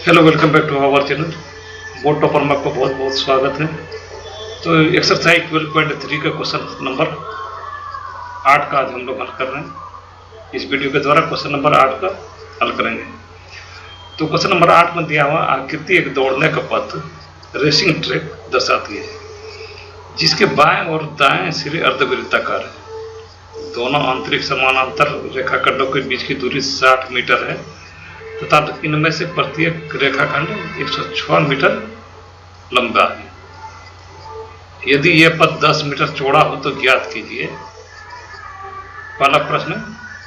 Hello, welcome back to our channel. Board topper में आपका बहुत बहुत स्वागत है। तो एक्सरसाइज 12.3 का क्वेश्चन नंबर 8 का आज हम लोग हल कर रहे हैं। इस वीडियो के द्वारा क्वेश्चन नंबर 8 का हल करेंगे। तो क्वेश्चन नंबर 8 में दिया हुआ आकृति एक दौड़ने का पथ रेसिंग ट्रैक दर्शाती है, जिसके बाएं और दाएं सिरे अर्धवृत्ताकार है। दोनों आंतरिक समानांतर रेखाखंडों के बीच की दूरी 60 मीटर है तथा इनमें से प्रत्येक रेखाखंड 106 मीटर लंबा है। यदि यह पथ 10 मीटर चौड़ा हो तो ज्ञात कीजिए। पहला प्रश्न,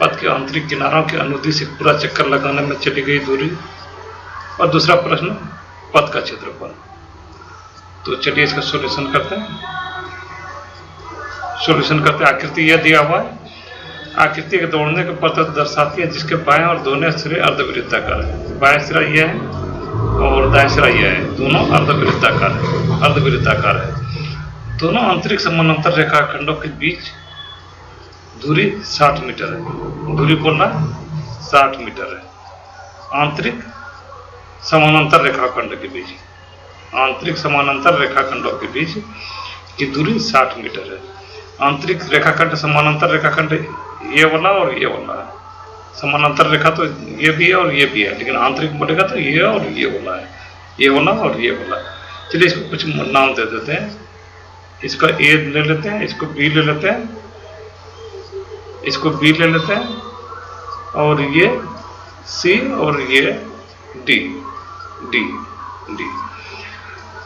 पथ के आंतरिक किनारों के अनुदिश से पूरा चक्कर लगाने में चली गई दूरी। और दूसरा प्रश्न, पथ का क्षेत्रफल। तो चलिए इसका सॉल्यूशन करते हैं। आकृति यह दिया हुआ है। आकृति के दौड़ने का पथ दर्शाती है, जिसके बाएं और दोनों सिरे अर्धवृत्ताकार है। बाएं सिरा यह है और दाएं सिरा यह है, दोनों अर्धवृत्ताकार है। दोनों आंतरिक समानांतर रेखाखंडों के बीच दूरी 60 मीटर है। दूरी बोलना 60 मीटर है। आंतरिक समानांतर रेखाखंड के बीच, आंतरिक समानांतर रेखाखंडों के बीच की दूरी 60 मीटर है। आंतरिक रेखाखंड, समानांतर रेखाखंड ये वाला और ये वाला है। समानांतर रेखा तो ये भी है और ये भी है, लेकिन आंतरिक बोलेगा तो ये और ये वाला है, ये वाला और ये वाला। चलिए इसको कुछ नाम दे देते हैं। इसका ए ले लेते हैं, इसको बी ले लेते हैं, इसको बी ले लेते हैं, और ये सी और ये डी डी डी।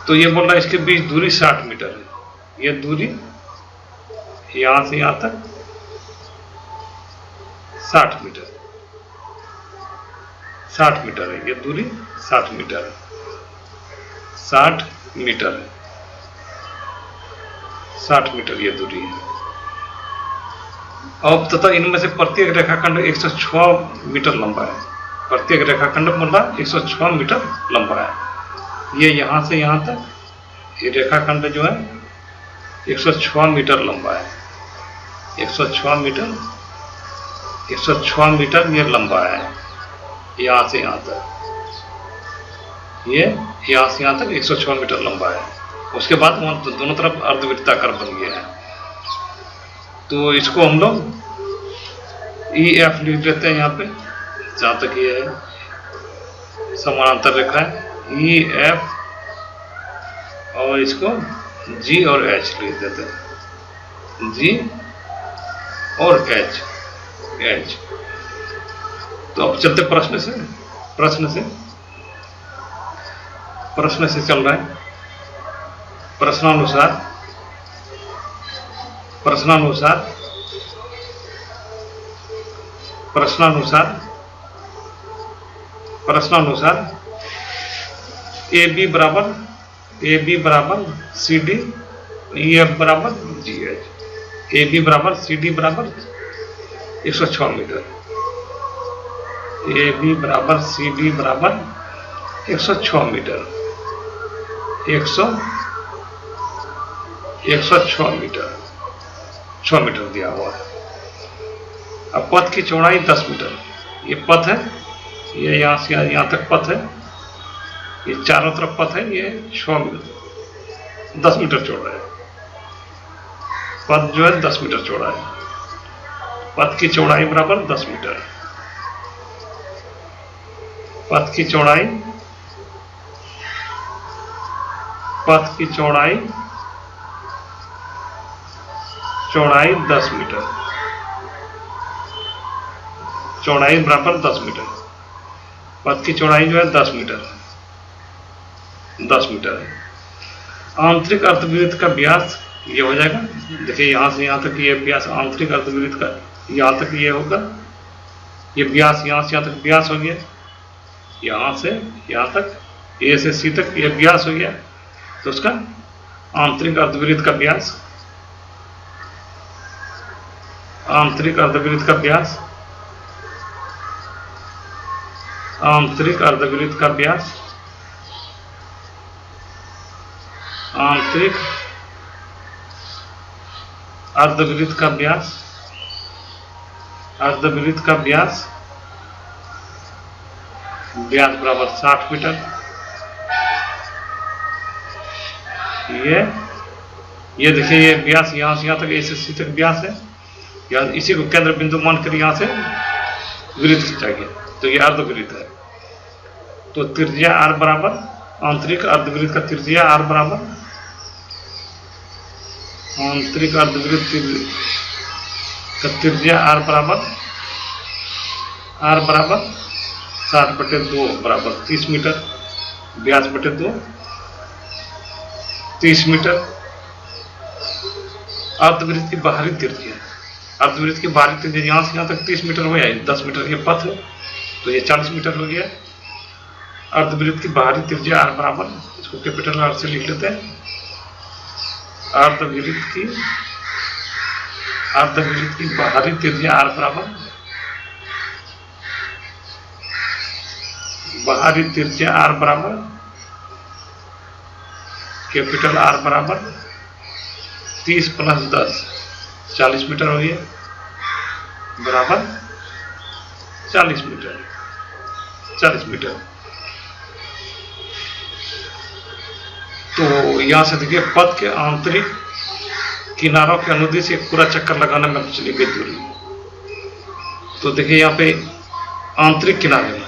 तो ये बोल रहा है इसके बीच दूरी 60 मीटर है। ये दूरी यहां से यहां तक 60 मीटर, 60 मीटर है। ये दूरी 60 मीटर है, 60 मीटर है, 60 मीटर ये दूरी है। अब तथा इनमें से प्रत्येक रेखाखंड 106 मीटर लंबा है। प्रत्येक रेखाखंड मतलब 106 मीटर लंबा है। ये यहां से यहां तक ये रेखाखंड जो है 106 मीटर लंबा है। 106 मीटर, 106 मीटर ये लंबा है। यहां से यहां तक, ये यहां से यहां तक 106 मीटर लंबा है। उसके बाद वहां दोनों तरफ अर्धवृत्ताकार बन गया है। तो इसको हम लोग ई एफ लिख लेते हैं यहाँ पे, जहां तक ये है समानांतर रेखा है ई एफ, और इसको जी और एच लिख देते हैं, जी और एच। तो अब चलते प्रश्न से चल रहा है। प्रश्नानुसार ए बी बराबर सी डी, ई एफ बराबर जी एच। ए बी बराबर सी डी बराबर 106 मीटर, ए बी बराबर सी डी बराबर 106 मीटर, 106 मीटर, 6 मीटर दिया हुआ है। अब पथ की चौड़ाई 10 मीटर। ये पथ है, ये यहां से यहां तक पथ है, ये चारों तरफ पथ है। ये 6 मीटर, 10 मीटर चौड़ा है। पथ जो है 10 मीटर चौड़ा है। पथ की चौड़ाई बराबर 10 मीटर। पथ की चौड़ाई 10 मीटर, चौड़ाई बराबर 10 मीटर। पथ की चौड़ाई जो है 10 मीटर है। आंतरिक अर्धवृत्त का व्यास ये हो जाएगा। देखिए यहां से यहां तक ये व्यास आंतरिक अर्धवृत्त का, यहां तक ये होगा। ये व्यास यहां से यहां तक व्यास हो गया, यहां से यहां तक, ए से सी तक ये व्यास हो गया। तो उसका आंतरिक अर्धवृत्त का व्यास, आंतरिक अर्धवृत्त का व्यास, आंतरिक अर्धवृत्त का व्यास, आंतरिक अर्धवृत्त का व्यास, अर्धवृत्त का व्यास व्यास बराबर 60 मीटर। ये देखिए, ये व्यास यहाँ से यहाँ तक ए से सी तक व्यास है, या इसी को केंद्र बिंदु मानकर यहाँ से वृत्त खींचा गया, तो ये अर्धवृत्त है। तो त्रिज्या r बराबर, आंतरिक अर्धवृत्त का त्रिज्या r बराबर, आंतरिक अर्धवृत्त का त्रिज्या r बराबर 60/2 बराबर 30 मीटर, व्यास बटे 2 30 मीटर। अर्धवृत्त की बाहरी त्रिज्या, अर्धवृत्त की बाहरी त्रिज्या यहाँ से यहाँ तक 30 मीटर हो गया, 10 मीटर ये पथ है, तो ये 40 मीटर हो गया। अर्धवृत्त की बाहरी त्रिज्या r बराबर, इसको कैपिटल R से लिख लेते हैं, अर्धवृत्त की बाहरी त्रिज्या r बराबर, बाहरी त्रिज्या r बराबर कैपिटल R बराबर 30 + 10 40 मीटर हो गया, बराबर 40 मीटर, 40 मीटर। तो यहां से देखिए, पथ के आंतरिक किनारों के अनुदिश एक पूरा चक्कर लगाने में चली गई दूरी। तो देखिए यहाँ पे आंतरिक किनारे में,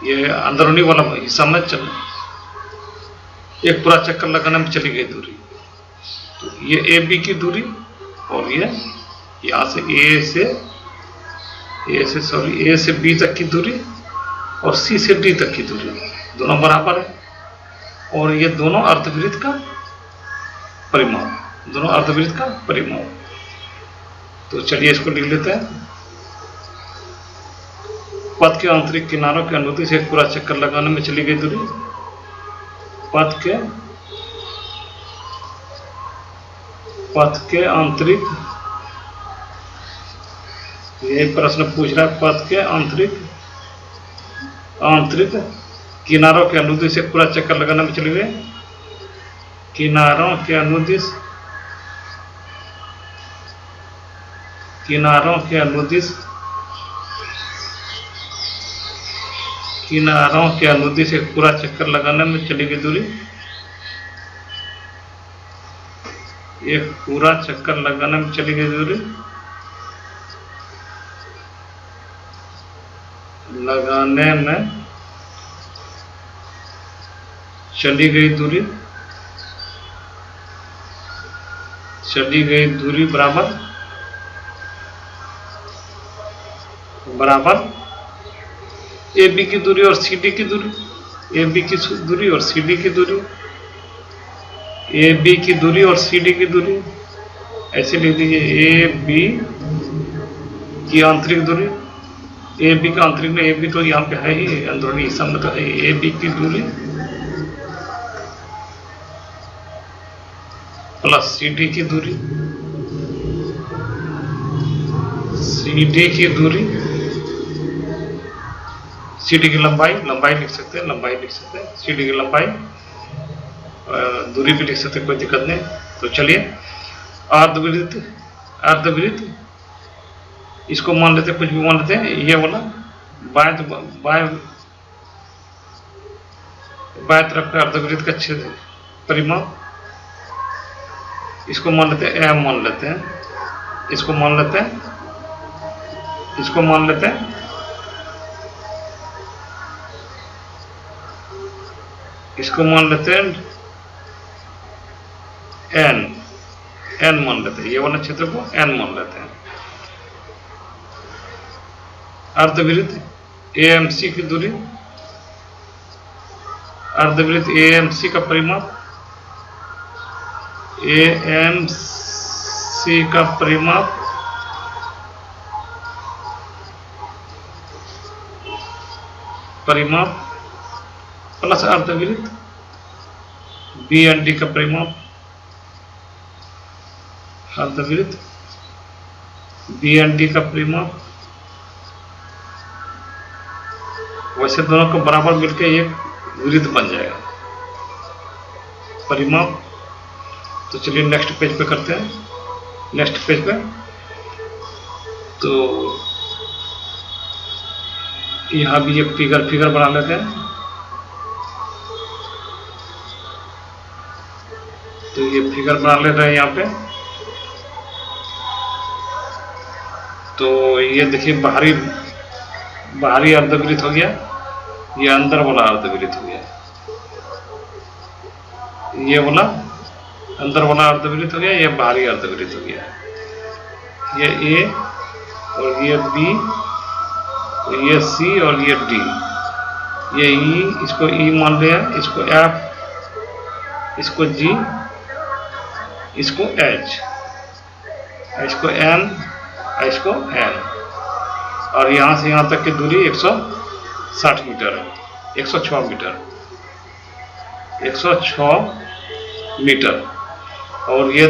ये अंदरूनी वाला हिस्सा में चल एक पूरा चक्कर लगाने में चली गई दूरी। तो ये ए बी की दूरी, और ये यहाँ से ए से बी तक की दूरी और सी से डी तक की दूरी दोनों बराबर है, और ये दोनों अर्धवृत्त का परिमाप, दोनों अर्धवृत्त का परिमाप। तो चलिए इसको लिख लेते हैं। पथ के आंतरिक किनारों के अनुदिश एक पूरा चक्कर लगाने में चली गई दूरी, पथ के आंतरिक, ये प्रश्न पूछ रहा है, पथ के आंतरिक किनारों के अनुदिश एक पूरा चक्कर लगाने में चले गए, किनारों के अनुदिश एक पूरा चक्कर लगाने में चली गई दूरी, एक पूरा चक्कर लगाने में चली गई दूरी, लगाने में चली गई दूरी बराबर ए बी की दूरी और सी डी की दूरी, ए बी की दूरी और सी डी की दूरी, ए बी की दूरी और सी डी की दूरी, ऐसे लिख दीजिए। ए बी की आंतरिक दूरी, ए बी का आंतरिक में, ए बी तो यहाँ पे है ही, अंदरूनी हिस्सा में तो है। ए बी की दूरी प्लस सी डी की दूरी, सी डी की दूरी, सी डी की लंबाई लिख सकते हैं, सी डी की लंबाई, दूरी भी लिख सकते हैं, कोई दिक्कत नहीं। तो चलिए, अर्धवृत्त इसको मान लेते हैं, कुछ भी मान लेते हैं, ये वाला बाएं तरफ का अर्धवृत्त का क्षेत्र परिमाप, इसको मान लेते हैं एम मान लेते हैं, इसको मान लेते हैं एन मान लेते हैं, ये वाला क्षेत्र को एन मान लेते हैं। अर्धवृत्त एएमसी की दूरी, अर्धवृत्त एएमसी का परिमाप, एएमसी का परिमाप प्लस अर्धवृत्त बी एंड डी का परिमाप, अर्धवृत्त बी एंड डी का परिमाप, वैसे दोनों को बराबर मिलकर एक वृत्त बन जाएगा परिमाप। तो चलिए नेक्स्ट पेज पे करते हैं, नेक्स्ट पेज पे। तो यहाँ भी एक फिगर बना लेते हैं। तो ये फिगर बना ले रहे हैं यहाँ पे। तो ये देखिए बाहरी अर्धवृत्त हो गया, ये अंदर वाला अर्धवृत्त हो गया, ये वाला अंदर वाला अर्धवृत्त हो गया, ये बाहरी अर्धवृत्त हो गया। ये ए और ये बी, ये सी और ये डी, ये ई, इसको ई मान लिया, इसको एफ, इसको जी, इसको एच, इसको एन, इसको एन। और यहाँ से यहाँ तक की दूरी 160 मीटर है, 106 मीटर, 106 मीटर। और ये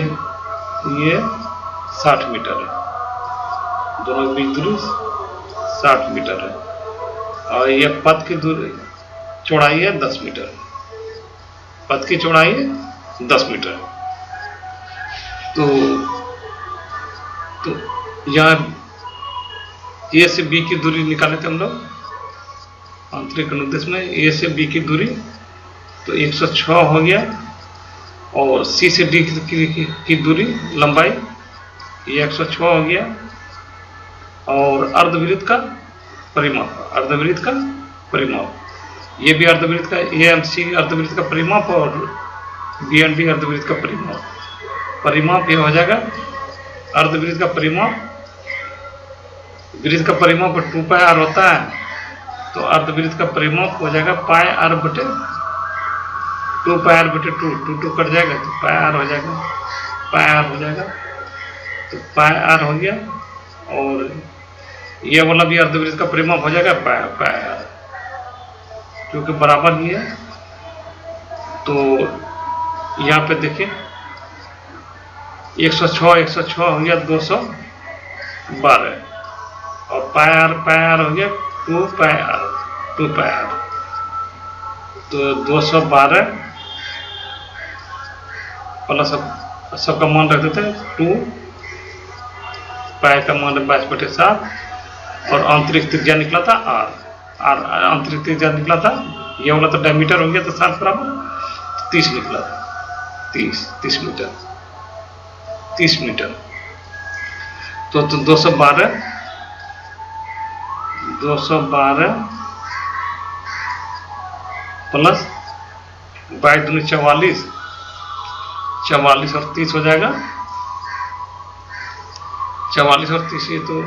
60 मीटर है, दोनों के बीच दूरी 60 मीटर है। और ये पथ की दूरी चौड़ाई है 10 मीटर, पथ की चौड़ाई है 10 मीटर। तो यहाँ ए से बी की दूरी निकाले थे हम लोग आंतरिक अनुदेश में, ए से बी की दूरी तो 106 हो गया। और सी से डी की दूरी लंबाई ये 106 हो गया। और अर्धवृत्त का परिमाप, अर्धवृत्त का परिमाप, ये भी अर्धवृत्त का, ए एंड सी अर्धवृत्त का परिमाप और बी एंड डी अर्धवृत्त का परिमाप ये हो जाएगा। अर्धवृत्त का परिमाप, वृत्त का परिमाप 2 पाई आर होता है, तो अर्धवृत्त का परिमाप हो जाएगा पाई आर बटे 2 पाई आर बटे 2 कट जाएगा तो पाई आर हो जाएगा, पाई आर हो जाएगा। तो पाई आर हो गया। और ये वाला भी अर्धवृत्त का परिमाप हो जाएगा पाई आर, क्योंकि बराबर ही है। तो यहाँ पे देखिए 106 हो गया 212, और पाई आर हो गया 2 पाई आर। तो 212 प्लस सबका मान रख देते हैं 2 पाई का मान 22/7। और आंतरिक त्रिज्या निकला था आर, आंतरिक त्रिज्या निकला था, ये वाला तो डायमीटर हो गया तो 7 बराबर 30 निकला था, 30 मीटर, 30 मीटर। तो 212 प्लस 22 दूनी 44, 44 और 30 हो जाएगा। 44 और 30 ये तो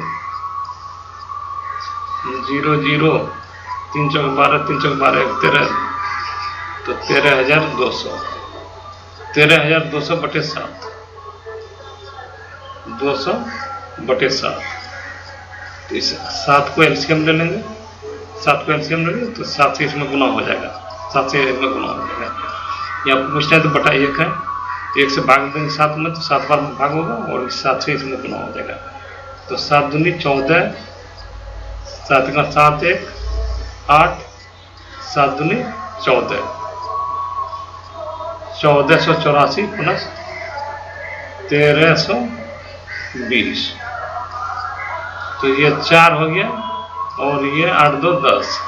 0 0, 3 चौक 12, 3 चौक 12 13, तो 13,200, 13,200 बटे 7, 200/7। तो इस 7 को एलसीएम ले लेंगे, 7 को एलसीएम ले लेंगे तो 7 से इसमें गुना हो जाएगा, 7 से इसमें गुना हो जाएगा। या पूछना है तो बटा 1 है, तो 1 से भाग देंगे 7 में, तो 7 बार भाग होगा और 7 से इसमें गुना हो जाएगा। तो 7 दूनी 14, 7 का 7 1 8, 7 दूनी 14, 1484 प्लस 1320, तो ये 4 हो गया। और ये 8 2 10,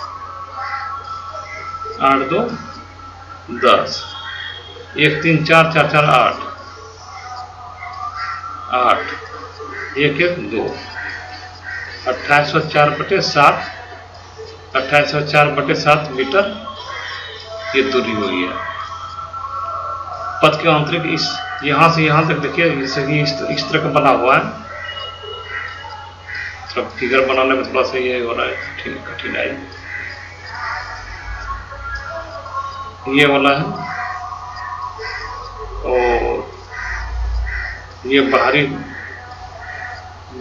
8 2 10, 1 3 4 4 4 8, 8 1 1 2, 2804/7, 2804/7 मीटर ये दूरी हो गया। पथ के आंतरिक इस यहाँ से यहाँ तक देखिए इस तरह का बना हुआ है। थोड़ा फिगर बनाने में थोड़ा सा ये हो रहा है कठिनाई। ये वाला है और ये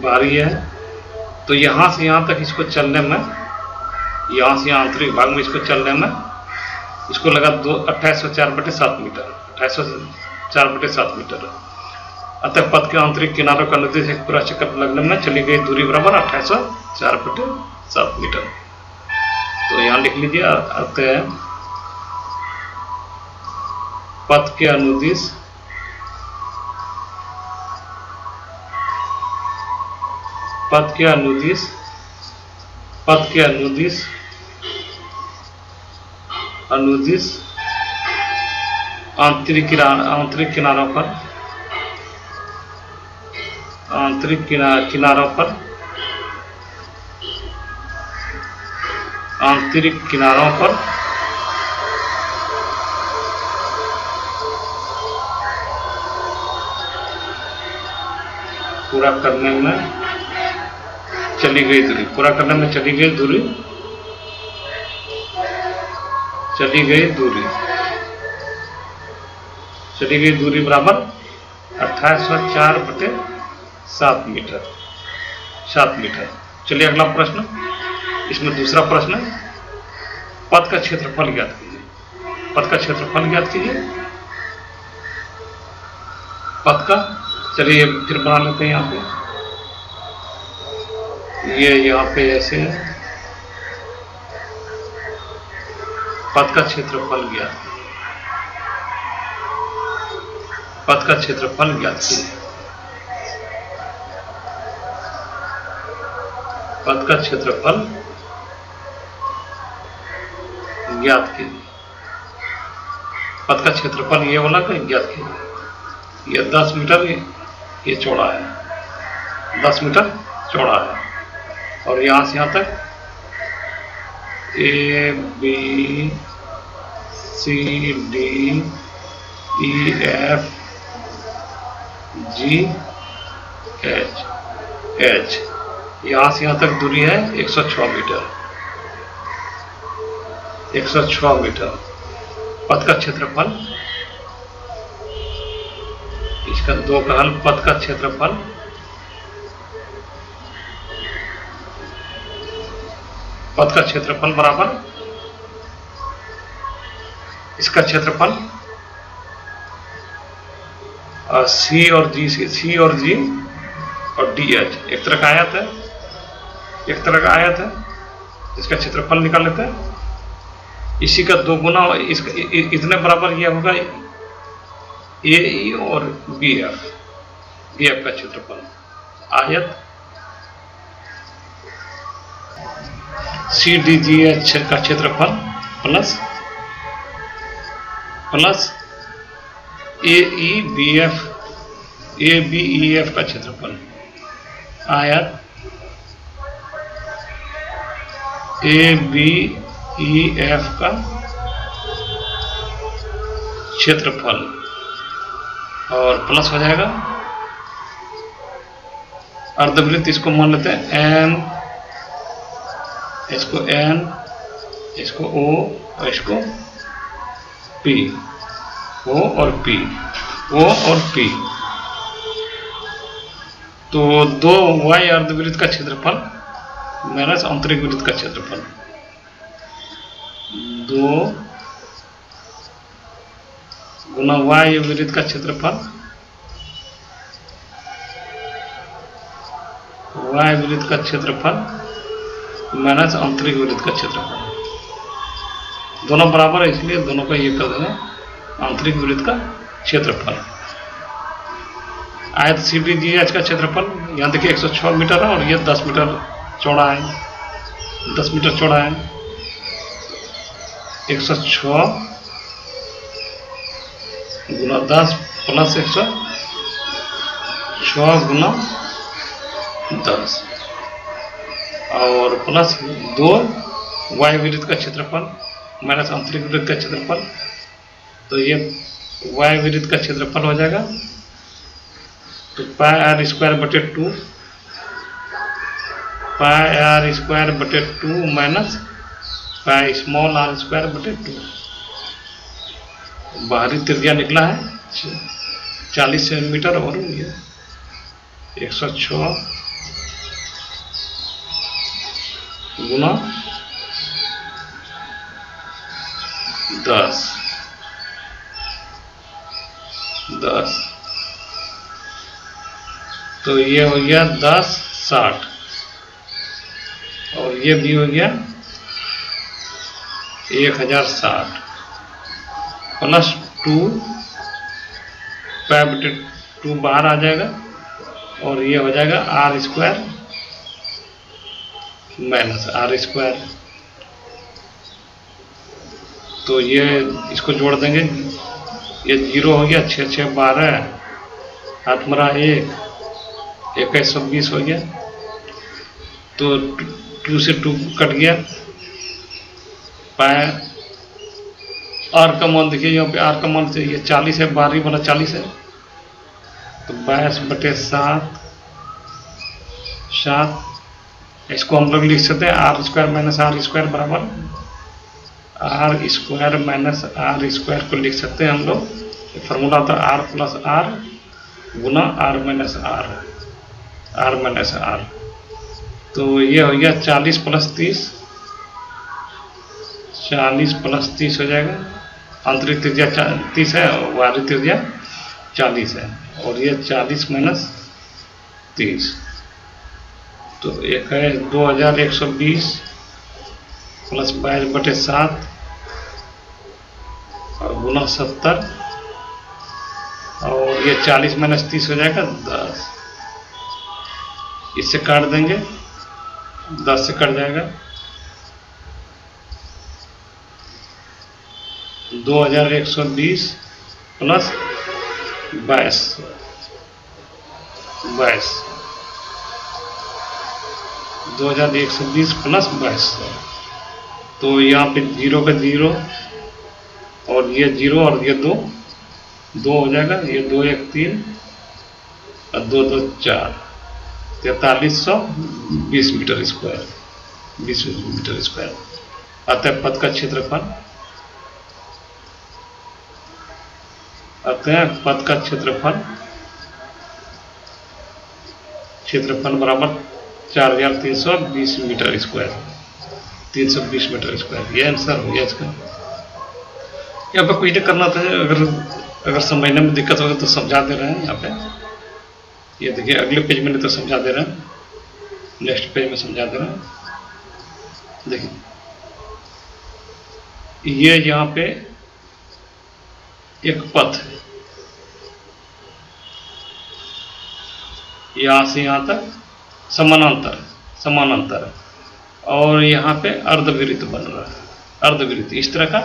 बाहरी है। तो यहाँ से यहाँ तक इसको चलने में, यहाँ से आंतरिक भाग में इसको चलने में इसको लगा 2804/7 मीटर, 2804/7 मीटर। अतः पथ के आंतरिक किनारों का निर्देश एक पूरा चक्कर लगने में चली गई दूरी बराबर 2804/7 मीटर। तो यहाँ लिख लीजिए, अतः पथ के अनुदिश पथ के अनुदिश आंतरिक किनारों पर पूरा करने में चली गई दूरी बराबर 2804/7 मीटर। चलिए अगला प्रश्न, इसमें दूसरा प्रश्न है, पथ का क्षेत्रफल ज्ञात कीजिए। पथ का, चलिए फिर बना लेते हैं। यहाँ पे ये यहाँ पे ऐसे है, पथ का क्षेत्रफल ज्ञात कीजिए। पथ का क्षेत्रफल ज्ञात कीजिए। पथ का क्षेत्रफल ये वाला का ज्ञात कीजिए। ये 10 मीटर ये चौड़ा है, 10 मीटर चौड़ा है, और यहाँ से यहाँ तक A B C D E F G H, यहाँ से यहाँ तक दूरी है 106 मीटर। पथ का क्षेत्रफल, इसका 2 का हल, पथ का क्षेत्रफल बराबर इसका क्षेत्रफल C और G और DH एक तरह का आयत है, इसका क्षेत्रफल निकाल लेते हैं। इसी का 2 गुना इतने बराबर यह होगा AE और BF का क्षेत्रफल। आयत CDGH का क्षेत्रफल प्लस ABEF का क्षेत्रफल। आयत ABEF का क्षेत्रफल, और प्लस हो जाएगा अर्धवृत्त, इसको मान लेते हैं M, इसको N, इसको O और इसको P, O और P। तो 2 y अर्धवृत्त का क्षेत्रफल माइनस आंतरिक वृत्त का क्षेत्रफल, 2 गुना y वृत्त का क्षेत्रफल, माइनस आंतरिक वृत्त का क्षेत्रफल। दोनों बराबर है, इसलिए दोनों का ये कर देना आंतरिक वृत्त का क्षेत्रफल। आयत CDGH का क्षेत्रफल यहाँ देखिए 106 मीटर है, और ये 10 मीटर चौड़ा है, 106 गुना 10 प्लस 106 गुना 10 और प्लस 2 y वृत्त का क्षेत्रफल माइनस आंतरिक वृत्त का क्षेत्रफल। तो ये y वृत्त का क्षेत्रफल हो जाएगा, तो पाई r स्क्वायर बटे 2 minus pi small r square बटे 2। बाहरी त्रिज्या निकला है 40 सेंटीमीटर, और ये 106 गुना 10 तो ये हो गया 10 60, और ये भी हो गया 1060 प्लस 2 पाई बटे 2 बाहर आ जाएगा, और ये हो जाएगा r square minus R square. तो ये इसको जोड़ देंगे, ये 0 हो गया, 6 6 12, 8 मरा 1, 2120 हो गया। तो 2 से 2 कट गया, पाए आर का मान देखिए, यहाँ पे आर का मान ये 40 है, 12 वाला 40 है, तो 22/7 इसको हम लोग लिख सकते हैं R square minus R square बराबर R square minus R square को लिख सकते हैं हम लोग। फॉर्मूला था आर प्लस आर गुना आर माइनस आर। तो ये हो गया 40 + 30, 40 + 30 हो जाएगा। आंतरिक त्रिज्या 30 है, बाहरी त्रिज्या 40 है, और ये 40 - 30, तो एक है 2120 + 22/7 और गुना 70, और ये 40 - 30 हो जाएगा 10। इससे काट देंगे, 10 से कट जाएगा, 2120 + 22, 2120 + 2200। तो यहाँ पे 0 का 0 और ये 0 और ये 2 हो जाएगा, ये 2 1 3 और 2 2 4, 4320 मीटर स्क्वायर, 20 मीटर स्क्वायर। अतः पथ का क्षेत्रफल बराबर 4320 मीटर स्क्वायर, 320 मीटर स्क्वायर। ये आंसर हो गया इसका। यहाँ पे कुछ नहीं करना था, अगर समझने में दिक्कत होगी तो समझा दे रहे हैं यहाँ पे। ये देखिए अगले पेज में नहीं तो समझा दे रहे हैं, नेक्स्ट पेज में समझा दे रहे हैं। देखिए ये यहाँ पे एक पथ है, यहाँ से यहाँ तक समानांतर है, और यहाँ पे अर्धवृत्त बन रहा है, अर्धवृत्त इस तरह का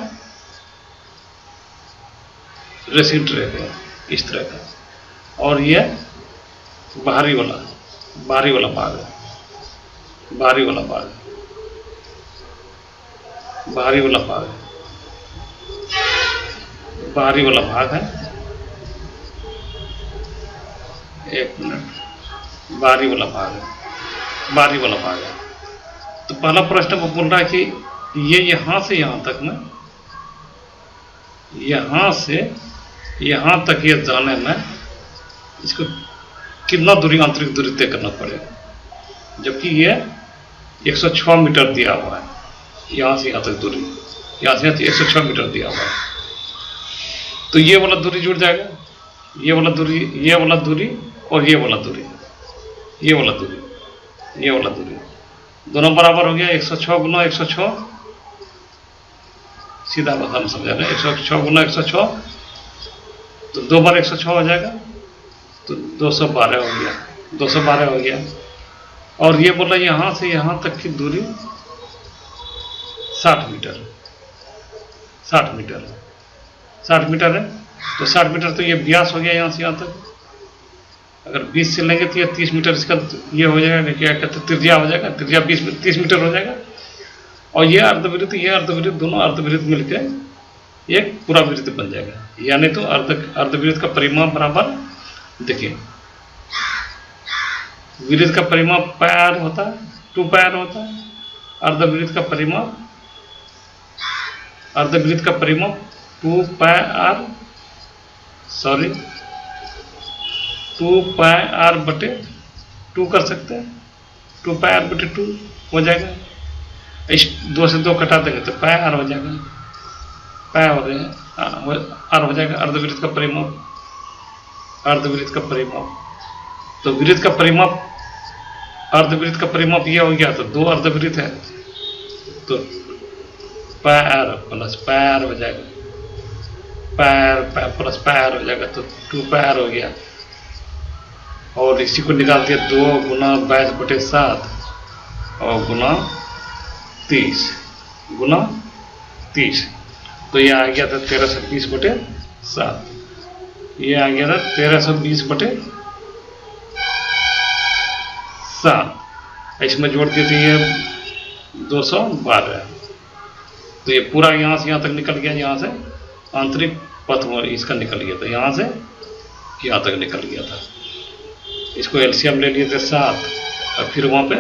रेसिड रहेगा, इस तरह का, और ये बाहरी वाला भाग है, बाहरी वाला भाग है। एक मिनट, बाहरी वाला भाग है। तो पहला प्रश्न वो बोल रहा है कि ये यहाँ से यहाँ तक में, यहाँ से यहाँ तक ये जाने में इसको कितना दूरी, आंतरिक दूरी तय करना पड़ेगा, जबकि ये 106 मीटर दिया हुआ है। यहाँ से यहाँ तक दूरी, यहाँ से 106 मीटर दिया हुआ है। तो ये वाला दूरी जुड़ जाएगा, ये वाला दूरी और ये वाला दूरी दोनों बराबर हो गया। 106 × 106, सीधा बात हम समझा रहे हैं, 106 × 106, तो 2 बार 106 हो जाएगा, तो 212 हो गया। और ये बोला यहाँ से यहाँ तक की दूरी 60 मीटर है। तो 60 मीटर, तो ये व्यास हो गया यहाँ से यहाँ तक। अगर 20 से लेंगे तो ये 30 मीटर इसका ये हो जाएगा, क्या कहते हैं, त्रिज्या हो जाएगा, त्रिज्या 30 मीटर हो जाएगा। और ये अर्धवृत्त दोनों अर्धवृत्त मिलकर एक पूरा वृत्त बन जाएगा। यानी तो अर्धवृत्त का परिमाप बराबर, देखिए वृत्त का परिमाप πr होता है, 2πr होता है। अर्धवृत्त का परिमाप 2πr/2 कर सकते हैं, 2πr/2 हो जाएगा। इस 2 से 2 कटा देंगे तो πr हो जाएगा, r हो जाएगा। अर्धवृत्त का परिमाप, तो वृत्त का परिमाप, अर्धवृत्त का परिमाप यह हो गया, तो 2 अर्धवृत्त है, तो πr + πr हो जाएगा, πr + πr हो जाएगा, तो 2πr हो गया। और इसी को निकाल दिया, 2 × 22/7 और गुना 30 गुना 30, तो ये आ गया था 1320/7। ये आ गया था 1320/7। इसमें जोड़ दिए थे ये 212, तो ये पूरा यहाँ से यहाँ तक निकल गया। यहाँ से आंतरिक पथ इसका निकल गया था, यहाँ से यहाँ तक निकल गया था। इसको एलसीएम ले लिए थे 7, और फिर वहाँ पे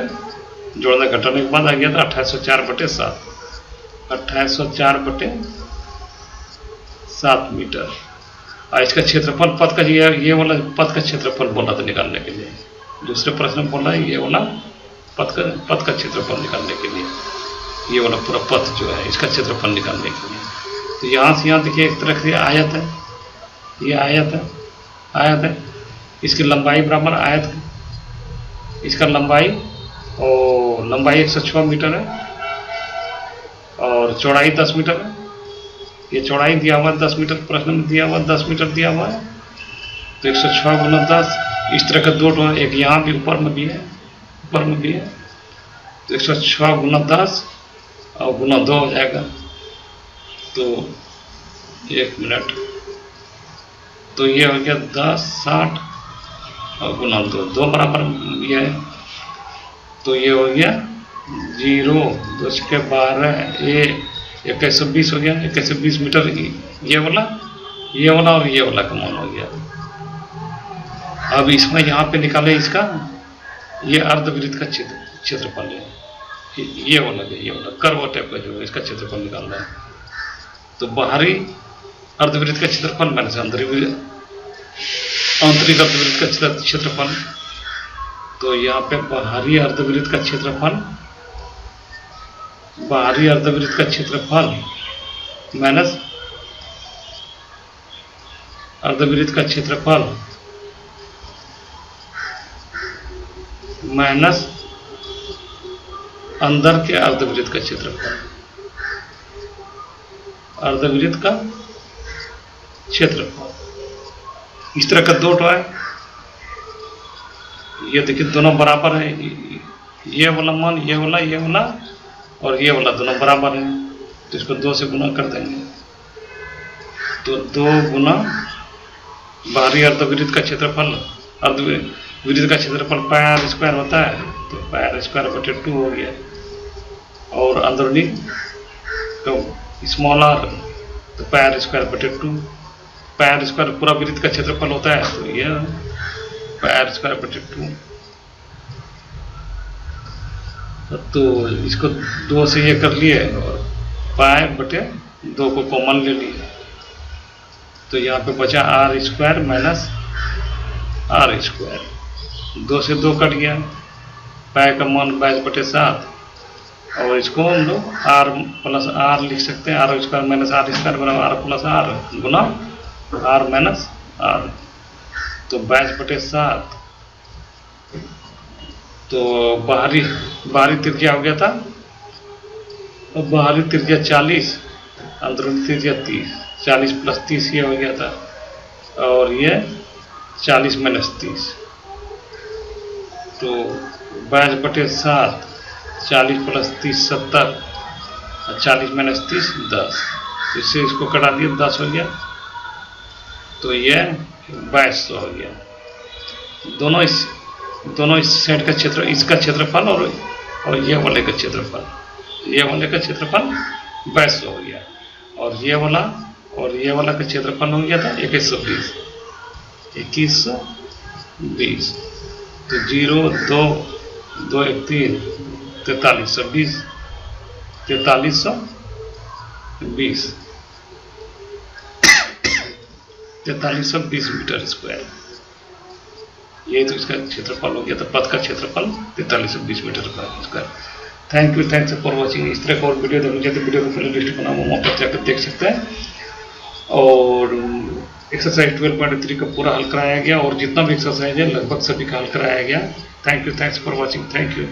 जोड़ने घटाने के बाद आ गया था 2804/7। 2804/7 मीटर। और इसका क्षेत्रफल पथ का ये वाला पथ का क्षेत्रफल बोला था निकालने के लिए। दूसरे प्रश्न में बोला है ये वाला पथ का क्षेत्रफल निकालने के लिए, ये वाला पूरा पथ जो है इसका क्षेत्रफल निकालने के लिए। तो यहाँ से यहाँ देखिए एक तरह से आयत है, ये आयत है। इसकी लंबाई बराबर आयत है, इसका लंबाई 106 मीटर है और चौड़ाई 10 मीटर है। ये चौड़ाई दिया हुआ है 10 मीटर, प्रश्न में दिया हुआ 10 मीटर दिया हुआ है। तो 106 × 10, इस तरह का 2 है, एक यहाँ भी ऊपर में भी है, तो 106 × 10 और गुना 2 हो जाएगा। तो 1 मिनट, तो ये हो गया 10 60 और गुना 2 बराबर ये है। तो ये हो गया 0 2 के 12 2120 हो गया। 2120 मीटर ये वाला और ये वाला का मान हो गया। अब इसमें यहाँ पे निकाले इसका, ये अर्धवृत्त का क्षेत्रफल है, ये वाला कर्व टाइप का जो है इसका क्षेत्रफल निकालना है। तो बाहरी अर्धवृत्त का क्षेत्रफल माइनस आंतरिक अर्धवृत्त का क्षेत्रफल। तो यहाँ पे बाहरी अर्धवृत्त का क्षेत्रफल माइनस अर्धवृत्त का क्षेत्रफल माइनस अंदर के अर्धवृत्त का क्षेत्रफल। इस तरह का 2 है। ये देखिए दोनों बराबर है, ये वाला मान ये वाला और ये वाला दोनों बराबर है, तो इसको 2 से गुना कर देंगे। तो 2 गुना बाहरी अर्धवृत्त का क्षेत्रफल, अर्धवृत्त का क्षेत्रफल πr² होता है, तो πr²/2 हो गया। और अंदरूनी तो स्मॉल r, तो πr²/2। πr² पूरा वृत्त का क्षेत्रफल होता है, तो यह πr²/2। तो इसको 2 से ये कर लिए और π/2 को कॉमन ले लिए। तो यहाँ पे बचा r² माइनस r²। 2 से 2 कट गया, पाई का मान 22/7, और इसको हम लोग r+r लिख सकते हैं। r² माइनस r² बराबर r+r गुना r माइनस r। तो 22/7। तो बाहरी त्रिज्या हो गया था, और बाहरी त्रिज्या 40, अंदरूनी त्रिज्या 30। 40 + 30 ये हो गया था, और ये 40 - 30। तो 22/7, 40 + 30 70, 40 - 30 10। इससे इसको कटा दिया, 10 हो गया। तो ये 2200 हो गया। दोनों इस साइड का क्षेत्र, इसका क्षेत्रफल और ये वाले का क्षेत्रफल, 2200 हो गया। और ये वाला का क्षेत्रफल हो गया था 2120। तो 0 2 2 1 3 4320 4320 मीटर स्क्वायर। ये तो इसका क्षेत्रफल हो गया था, पथ का क्षेत्रफल 4320 metre square. Thanks for watching. इस तरह का और वीडियो देखना चाहते हैं, वीडियो को प्ले लिस्ट बना वहाँ पर जाकर देख सकते हैं। और एक्सरसाइज 12.3 का पूरा हल कराया गया, और जितना भी एक्सरसाइज है लगभग सभी का हल कराया गया। Thanks for watching. Thank you.